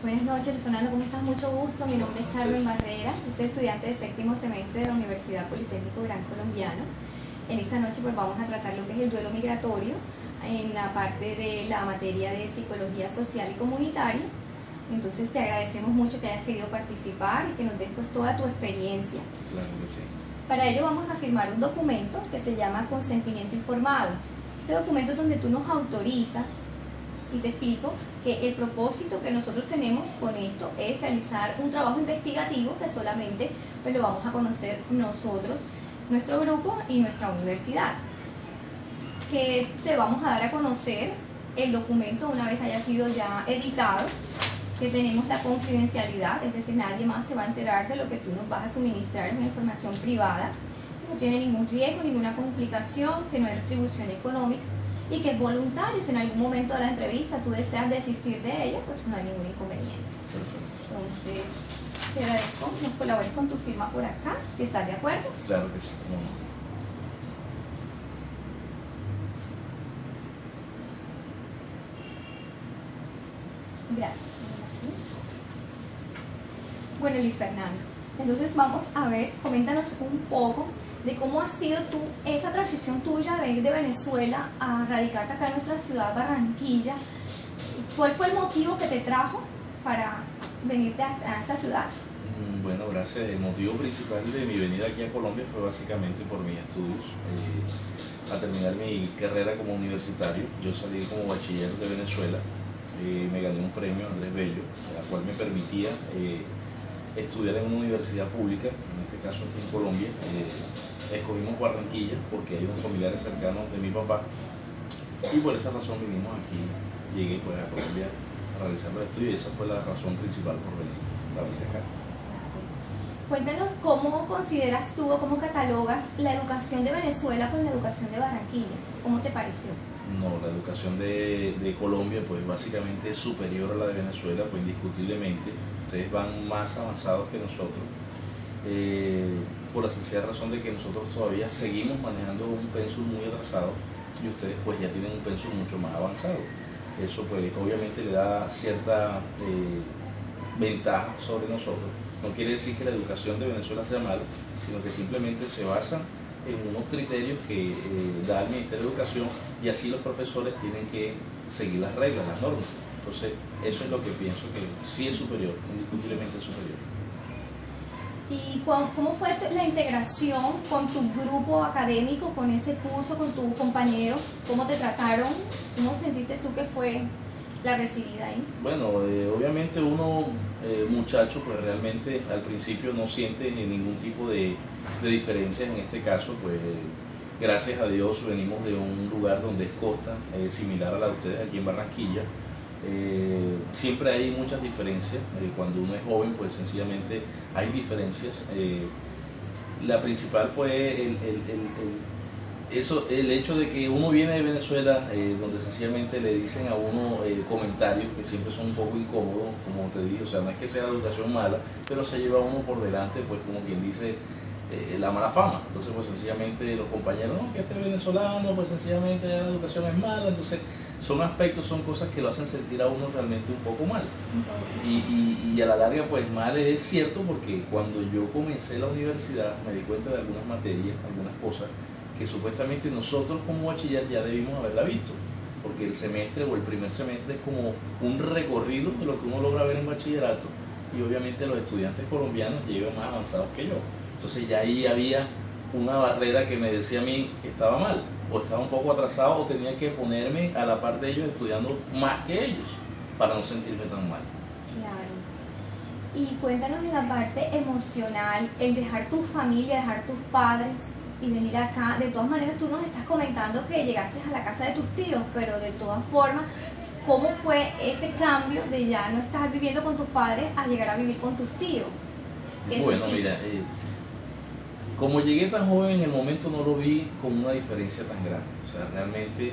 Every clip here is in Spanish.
Buenas noches, Fernando, ¿cómo estás? Mucho gusto. Mi nombre es Carmen Barrera, yo soy estudiante de séptimo semestre de la Universidad Politécnico Gran Colombiano. En esta noche pues vamos a tratar lo que es el duelo migratorio en la parte de la materia de psicología social y comunitaria. Entonces te agradecemos mucho que hayas querido participar y que nos des pues toda tu experiencia. Claro que sí. Para ello vamos a firmar un documento que se llama consentimiento informado. Este documento es donde tú nos autorizas, y te explico que el propósito que nosotros tenemos con esto es realizar un trabajo investigativo que solamente pues lo vamos a conocer nosotros, nuestro grupo y nuestra universidad. Que te vamos a dar a conocer el documento una vez haya sido ya editado, que tenemos la confidencialidad, es decir, nadie más se va a enterar de lo que tú nos vas a suministrar, es una información privada, que no tiene ningún riesgo, ninguna complicación, que no hay retribución económica y que es voluntario. Si en algún momento de la entrevista tú deseas desistir de ella, pues no hay ningún inconveniente. Perfecto. Entonces, te agradezco, nos colabores con tu firma por acá, si estás de acuerdo. Claro que sí. ¿Cómo no? Gracias. Bueno, Luis Fernando, entonces vamos a ver, coméntanos un poco de cómo ha sido esa transición tuya de venir de Venezuela a radicarte acá en nuestra ciudad, Barranquilla. ¿Cuál fue el motivo que te trajo para venirte a esta ciudad? Bueno, gracias. El motivo principal de mi venida aquí a Colombia fue básicamente por mis estudios. A terminar mi carrera como universitario, yo salí como bachiller de Venezuela. Me gané un premio Andrés Bello, la cual me permitía estudiar en una universidad pública, en este caso aquí en Colombia. Escogimos Barranquilla porque hay unos familiares cercanos de mi papá y por esa razón vinimos aquí, llegué pues a Colombia a realizar los estudios y esa fue la razón principal por venir acá. Cuéntanos cómo consideras tú o cómo catalogas la educación de Venezuela con la educación de Barranquilla. ¿Cómo te pareció? No, la educación de Colombia pues básicamente es superior a la de Venezuela, pues indiscutiblemente. Ustedes van más avanzados que nosotros, por la sencilla razón de que nosotros todavía seguimos manejando un pensum muy atrasado y ustedes pues ya tienen un pensum mucho más avanzado. Eso pues obviamente le da cierta ventaja sobre nosotros. No quiere decir que la educación de Venezuela sea mala, sino que simplemente se basa en unos criterios que da el Ministerio de Educación y así los profesores tienen que seguir las reglas, las normas. Entonces, eso es lo que pienso que sí es superior, indiscutiblemente superior. ¿Y cómo fue la integración con tu grupo académico, con ese curso, con tus compañeros? ¿Cómo te trataron? ¿Cómo sentiste tú que fue la recibida ahí? Bueno, obviamente uno, muchacho, pues realmente al principio no siente ningún tipo de diferencias. En este caso, pues gracias a Dios venimos de un lugar donde es costa, similar a la de ustedes aquí en Barranquilla. Siempre hay muchas diferencias. Cuando uno es joven, pues sencillamente hay diferencias. La principal fue el hecho de que uno viene de Venezuela, donde sencillamente le dicen a uno comentarios que siempre son un poco incómodos, como te dije. O sea, no es que sea la educación mala, pero se lleva uno por delante, pues como quien dice, la mala fama. Entonces pues sencillamente los compañeros, no, que este venezolano, pues sencillamente la educación es mala. Entonces son aspectos, son cosas que lo hacen sentir a uno realmente un poco mal. Y a la larga pues mal es cierto, porque cuando yo comencé la universidad me di cuenta de algunas materias, algunas cosas que supuestamente nosotros como bachiller ya debimos haberla visto, porque el semestre o el primer semestre es como un recorrido de lo que uno logra ver en bachillerato, y obviamente los estudiantes colombianos llegan más avanzados que yo. Entonces ya ahí había una barrera que me decía a mí que estaba mal, o estaba un poco atrasado, o tenía que ponerme a la par de ellos estudiando más que ellos para no sentirme tan mal. Claro. Y cuéntanos en la parte emocional, el dejar tu familia, dejar tus padres y venir acá. De todas maneras tú nos estás comentando que llegaste a la casa de tus tíos, pero de todas formas, ¿cómo fue ese cambio de ya no estar viviendo con tus padres a llegar a vivir con tus tíos? Bueno, mira, como llegué tan joven, en el momento no lo vi con una diferencia tan grande. O sea, realmente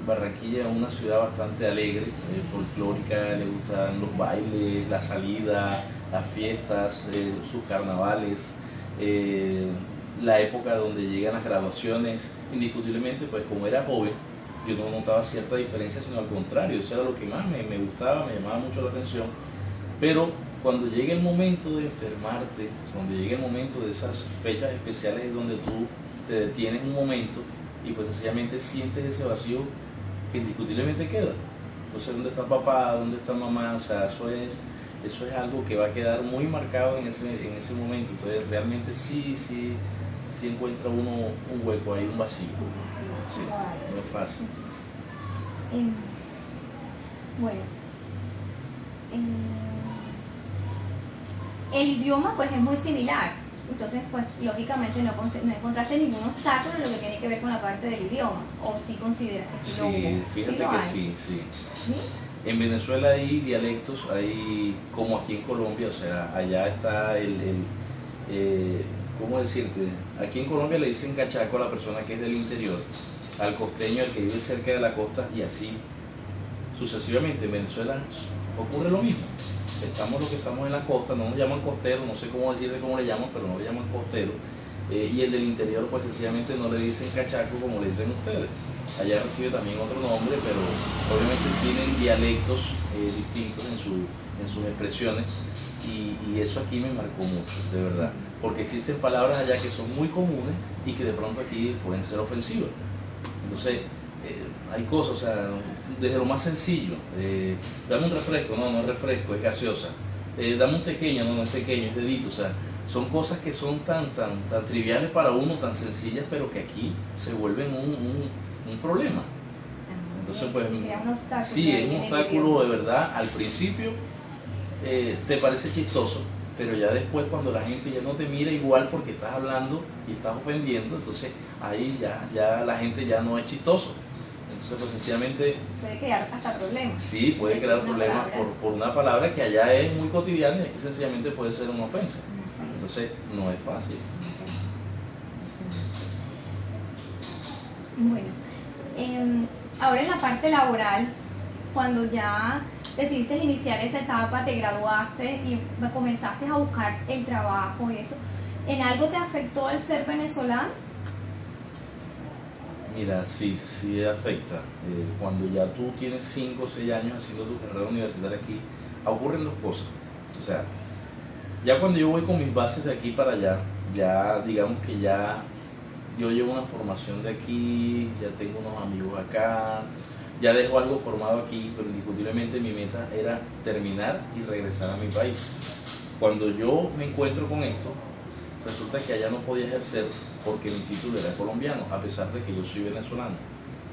Barranquilla es una ciudad bastante alegre, folclórica, le gustan los bailes, la salida, las fiestas, sus carnavales, la época donde llegan las graduaciones. Indiscutiblemente, pues como era joven, yo no notaba cierta diferencia, sino al contrario, eso era lo que más me gustaba, me llamaba mucho la atención. Pero cuando llegue el momento de enfermarte, cuando llegue el momento de esas fechas especiales donde tú te detienes un momento y pues sencillamente sientes ese vacío que indiscutiblemente queda. Entonces, ¿dónde está papá? ¿Dónde está mamá? O sea, eso es algo que va a quedar muy marcado en ese momento. Entonces, realmente sí encuentra uno un hueco ahí, un vacío. Sí, no es fácil. Bueno, el idioma pues es muy similar. Entonces, pues lógicamente no encontraste ningún obstáculo en lo que tiene que ver con la parte del idioma. ¿O sí consideras que sí lo hubo? Sí, fíjate que sí. ¿Sí? En Venezuela hay dialectos, hay como aquí en Colombia, o sea, allá está ¿cómo decirte? Aquí en Colombia le dicen cachaco a la persona que es del interior, al costeño, al que vive cerca de la costa, y así sucesivamente. En Venezuela ocurre lo mismo. Estamos los que estamos en la costa, no nos llaman costeros, no sé cómo decirle cómo le llaman, pero no le llaman costero. Y el del interior, pues sencillamente no le dicen cachaco como le dicen ustedes. Allá recibe también otro nombre, pero obviamente tienen dialectos distintos en sus expresiones, y eso aquí me marcó mucho, de verdad, porque existen palabras allá que son muy comunes y que de pronto aquí pueden ser ofensivas. Entonces, hay cosas, o sea, desde lo más sencillo, dame un refresco, no es refresco, es gaseosa. Dame un pequeño, no es pequeño, es dedito. O sea, son cosas que son tan triviales para uno, tan sencillas, pero que aquí se vuelven un problema. Entonces, pues, sí, es un obstáculo de verdad. Al principio te parece chistoso, pero ya después, cuando la gente ya no te mira igual porque estás hablando y estás ofendiendo, entonces ahí ya la gente ya no es chistoso. Entonces, pues sencillamente puede crear hasta problemas. Sí, puede crear problemas por una palabra que allá es muy cotidiana y aquí sencillamente puede ser una ofensa. Entonces, no es fácil. Bueno, ahora en la parte laboral, cuando ya decidiste iniciar esa etapa, te graduaste y comenzaste a buscar el trabajo y eso, ¿en algo te afectó el ser venezolano? Mira, sí afecta. Cuando ya tú tienes 5 o 6 años haciendo tu carrera universitaria aquí, ocurren dos cosas. O sea, ya cuando yo voy con mis bases de aquí para allá, ya digamos que ya yo llevo una formación de aquí, ya tengo unos amigos acá, ya dejo algo formado aquí, pero indiscutiblemente mi meta era terminar y regresar a mi país. Cuando yo me encuentro con esto, resulta que allá no podía ejercer porque mi título era colombiano, a pesar de que yo soy venezolano.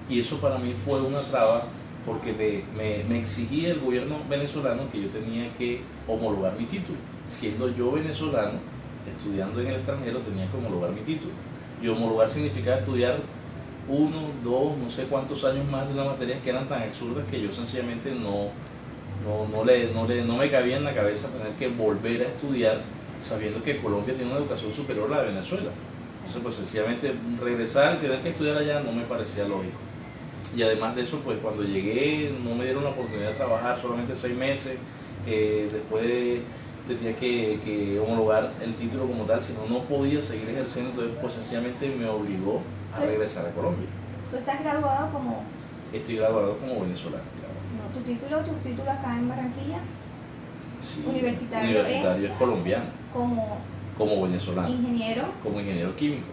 Y eso para mí fue una traba, porque me exigía el gobierno venezolano que yo tenía que homologar mi título. Siendo yo venezolano, estudiando en el extranjero, tenía que homologar mi título. Y homologar significaba estudiar 1, 2, no sé cuántos años más de unas materias que eran tan absurdas que yo sencillamente no me cabía en la cabeza tener que volver a estudiar, sabiendo que Colombia tiene una educación superior a la de Venezuela. Entonces, pues sencillamente regresar y tener que estudiar allá no me parecía lógico. Y además de eso, pues cuando llegué no me dieron la oportunidad de trabajar, solamente 6 meses. Después tenía que homologar el título como tal, si no podía seguir ejerciendo. Entonces, pues sencillamente me obligó a regresar a Colombia. ¿Tú estás graduado como? Estoy graduado como venezolano. No, ¿tu título acá en Barranquilla? Sí, Universitario es colombiano. Como venezolano. ¿Ingeniero? Como ingeniero químico.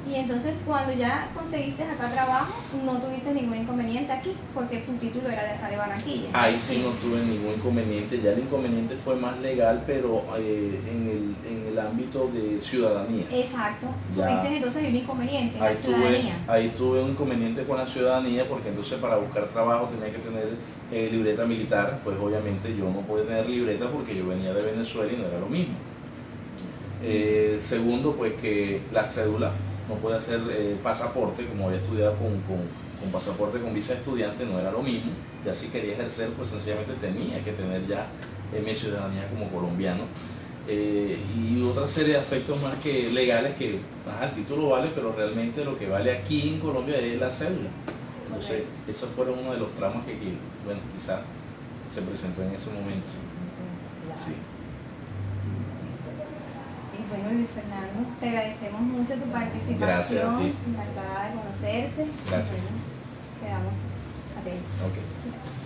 Y entonces, cuando ya conseguiste acá trabajo, no tuviste ningún inconveniente aquí, porque tu título era de acá de Barranquilla. Ahí sí no tuve ningún inconveniente. Ya el inconveniente fue más legal, pero en el ámbito de ciudadanía. Exacto. Tuviste entonces un inconveniente en la ciudadanía. Ahí tuve un inconveniente con la ciudadanía, porque entonces para buscar trabajo tenía que tener libreta militar. Pues obviamente yo no podía tener libreta porque yo venía de Venezuela y no era lo mismo. Segundo, pues que la cédula no puede hacer pasaporte, como había estudiado con pasaporte con visa de estudiante, no era lo mismo. Ya si quería ejercer, pues sencillamente tenía que tener ya mi ciudadanía como colombiano. Y otra serie de aspectos más que legales que el título vale, pero realmente lo que vale aquí en Colombia es la cédula. Entonces, esos fueron uno de los tramos que bueno, quizás se presentó en ese momento. Sí. Bueno, Luis Fernando, te agradecemos mucho tu participación. Gracias a ti. Encantada de conocerte. Gracias. Bueno, quedamos atentos. Ok.